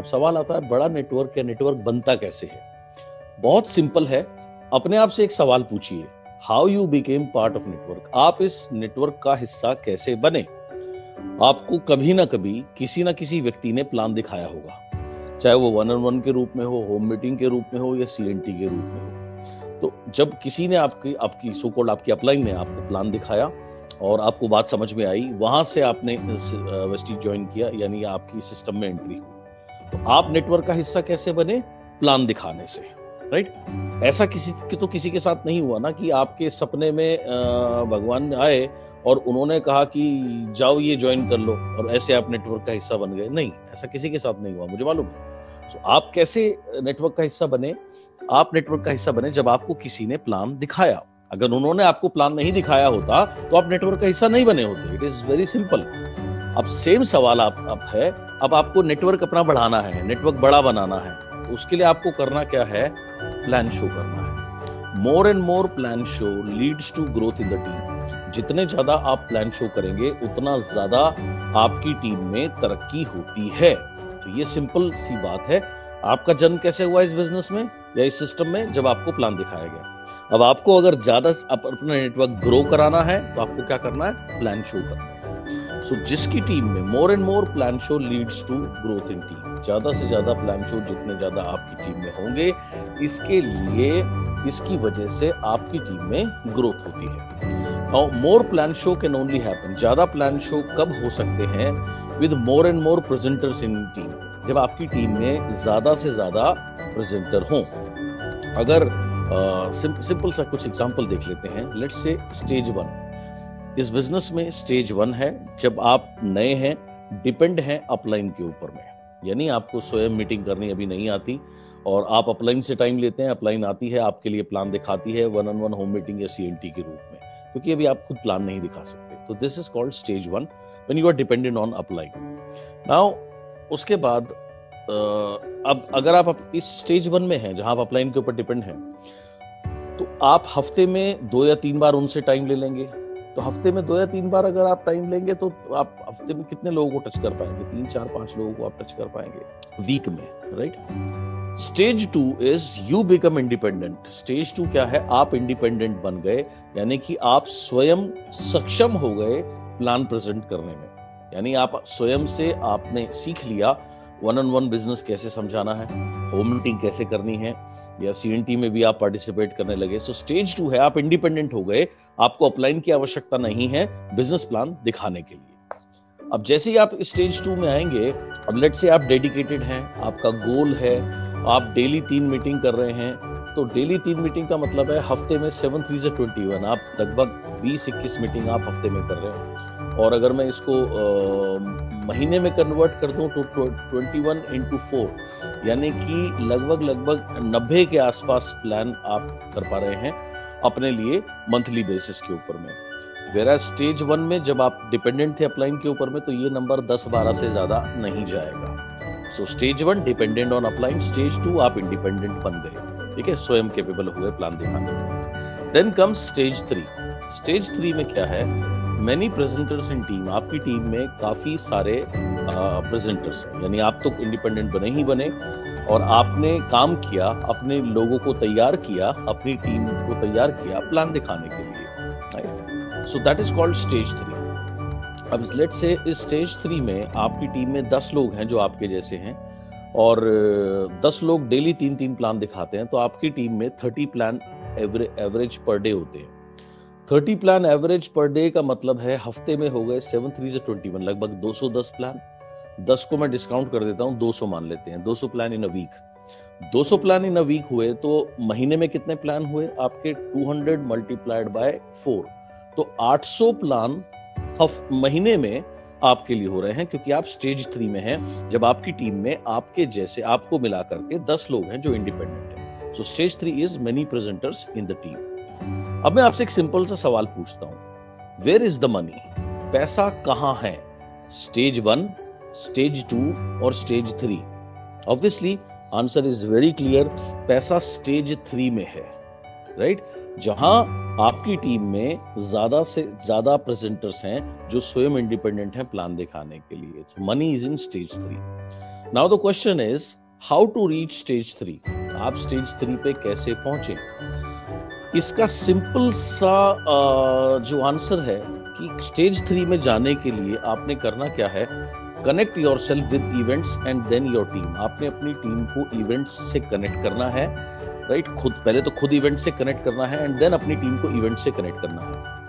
अब सवाल आता है बड़ा नेटवर्क या नेटवर्क बनता कैसे है। बहुत सिंपल है, अपने आप से एक सवाल पूछिए, how you became part of network. आप इस नेटवर्क का हिस्सा कैसे बने। आपको कभी ना कभी किसी ना किसी व्यक्ति ने प्लान दिखाया होगा, चाहे वो 1-on-1 के रूप में हो, होम मीटिंग के रूप में हो या CNT के रूप में हो। तो जब किसी ने आपकी सो कॉल्ड आपकी अपलाइन ने आपको प्लान दिखाया और आपको बात समझ में आई, वहां से आपने वेस्टीज ज्वाइन किया, यानी आपकी सिस्टम में एंट्री हुई। तो आप नेटवर्क का हिस्सा कैसे बने? प्लान दिखाने से, राइट। ऐसा किसी के साथ नहीं हुआ ना कि आपके सपने में भगवान आए और उन्होंने कहा कि जाओ ये ज्वाइन कर लो और ऐसे आप नेटवर्क का हिस्सा बन गए। नहीं, ऐसा किसी के साथ नहीं हुआ, मुझे मालूम है। तो आप कैसे नेटवर्क का हिस्सा बने? आप नेटवर्क का हिस्सा बने जब आपको किसी ने प्लान दिखाया। अगर उन्होंने आपको प्लान नहीं दिखाया होता तो आप नेटवर्क का हिस्सा नहीं बने होते। It is very simple. अब सेम सवाल आप है, अब आपको नेटवर्क अपना बढ़ाना है, नेटवर्क बड़ा बनाना है, तो उसके लिए आपको करना क्या है? प्लान शो करना है। More and more plan show leads to growth in the team. जितने ज्यादा आप प्लान शो करेंगे उतना ज्यादा आपकी टीम में तरक्की होती है। तो ये सिंपल सी बात है। आपका जन्म कैसे हुआ इस बिजनेस में या इस सिस्टम में? जब आपको प्लान दिखाया गया। अब आपको अगर ज्यादा अपना नेटवर्क ग्रो कराना है तो आपको क्या करना है? प्लान शो करना है। सो जिसकी टीम में more and more plan show leads to growth in team, ज्यादा से ज्यादा प्लान शो जितने ज्यादा आपकी टीम में होंगे, इसकी वजह से आपकी टीम में ग्रोथ होती है। Now more plan show can only happen, ज्यादा प्लान शो कब हो सकते हैं? With more and more presenters in team, जब आपकी टीम में ज्यादा से ज्यादा प्रेजेंटर हों। अगर सिंपल सा कुछ एग्जांपल देख लेते हैं। Let's say stage 1। इस बिजनेस में स्टेज 1 है जब आप नए हैं, डिपेंड हैं अपलाइन के ऊपर में, यानी आपको स्वयं मीटिंग करनी अभी नहीं आती और आप अपलाइन से टाइम लेते हैं। अपलाइन आती है, आपके लिए प्लान दिखाती है 1-on-1 होम मीटिंग या CNT के रूप में, क्योंकि अभी आप खुद प्लान नहीं दिखा सकते। तो this is called stage 1 when you are dependent on upline. Now उसके बाद अब अगर आप इस स्टेज 1 में हैं जहां आप अपलाइन के ऊपर डिपेंड हैं, तो आप हफ्ते में 2 या 3 बार उनसे टाइम ले लेंगे। तो हफ्ते में 2 या 3 बार अगर आप टाइम लेंगे तो आप हफ्ते में कितने लोगों को टच कर पाएंगे? 3, 4, 5 लोगों को आप टच कर पाएंगे वीक में, right. Stage 2 is you become independent. Stage 2 क्या है? आप इंडिपेंडेंट बन गए, यानी कि आप स्वयं सक्षम हो गए प्लान प्रेजेंट करने में। यानी आप स्वयं से आपने सीख लिया 1-on-1 बिजनेस कैसे समझाना है, होम मीटिंग कैसे करनी है, या CNT में भी आप पार्टिसिपेट करने लगे। सो स्टेज 2 है, आप इंडिपेंडेंट हो गए, आपको अपलाइन की आवश्यकता नहीं है बिजनेस प्लान दिखाने के लिए। अब जैसे ही आप स्टेज 2 में आएंगे, अब लेट्स से आप डेडिकेटेड हैं, आपका गोल है, आप डेली 3 मीटिंग कर रहे हैं। तो डेली 3 मीटिंग का मतलब है हफ्ते में 7 3 21, आप लगभग 20-21 मीटिंग आप हफ्ते में कर रहे हैं। और अगर मैं इसको महीने में कन्वर्ट कर दूं तो 21/4, यानी कि लगभग 90 के आसपास प्लान आप कर पा रहे हैं अपने लिए मंथली बेसिस के ऊपर में। वेरा स्टेज 1 में जब आप डिपेंडेंट थे अपलाइन के ऊपर में, तो ये नंबर 10-12 से ज्यादा नहीं जाएगा। So stage 1 dependent on upline, stage 2 आप इंडिपेंडेंट बन गए, ठीक है, स्वयं कैपेबल हुए प्लान दिखाने में। Then comes stage 3। स्टेज 3 में क्या है? मेनी प्रेजेंटर्स इन टीम। आपकी टीम में काफी सारे प्रेजेंटर्स हैं, यानी आप तो इंडिपेंडेंट बने ही बने और आपने काम किया, अपने लोगों को तैयार किया, अपनी टीम को तैयार किया प्लान दिखाने के लिए, right. So that is called stage 3। अब लेट्स से इस स्टेज 3 में आपकी टीम में 10 लोग हैं जो आपके जैसे हैं और 10 लोग डेली 3-3 प्लान दिखाते हैं, तो आपकी टीम में 30 प्लान एवरेज पर डे होते हैं। 30 प्लान एवरेज पर डे का मतलब है हफ्ते में हो गए 7 3 21, लगभग 210 प्लान। 10 को मैं डिस्काउंट कर देता हूं, 200 मान लेते हैं। 200 plan in a week. 200 plan in a week हुए तो महीने में कितने प्लान हुए आपके? 200 मल्टीप्लाइड बाय 4, तो 800 प्लान महीने में आपके लिए हो रहे हैं, क्योंकि आप स्टेज 3 में हैं, जब आपकी टीम में आपके जैसे आपको मिला करके 10 लोग हैं जो इंडिपेंडेंट हैं। So stage 3 is many presenters in the team. अब मैं आपसे एक सिंपल सा सवाल पूछता हूं, वेयर इज द मनी? पैसा कहां है? स्टेज 1, स्टेज 2 और stage 3? Obviously answer is very clear, पैसा स्टेज 3 में है, राइट, जहां आपकी टीम में ज्यादा से ज्यादा प्रेजेंटर्स हैं जो स्वयं इंडिपेंडेंट हैं प्लान दिखाने के लिए। Money is in stage 3। Now the question is how to reach stage 3। आप स्टेज 3 पे कैसे पहुंचे? इसका सिंपल सा जो आंसर है कि स्टेज 3 में जाने के लिए आपने करना क्या है, connect yourself with events and then your team. आपने अपनी टीम को इवेंट्स से कनेक्ट करना है, राइट? पहले तो खुद इवेंट से कनेक्ट करना है एंड देन अपनी टीम को इवेंट से कनेक्ट करना है।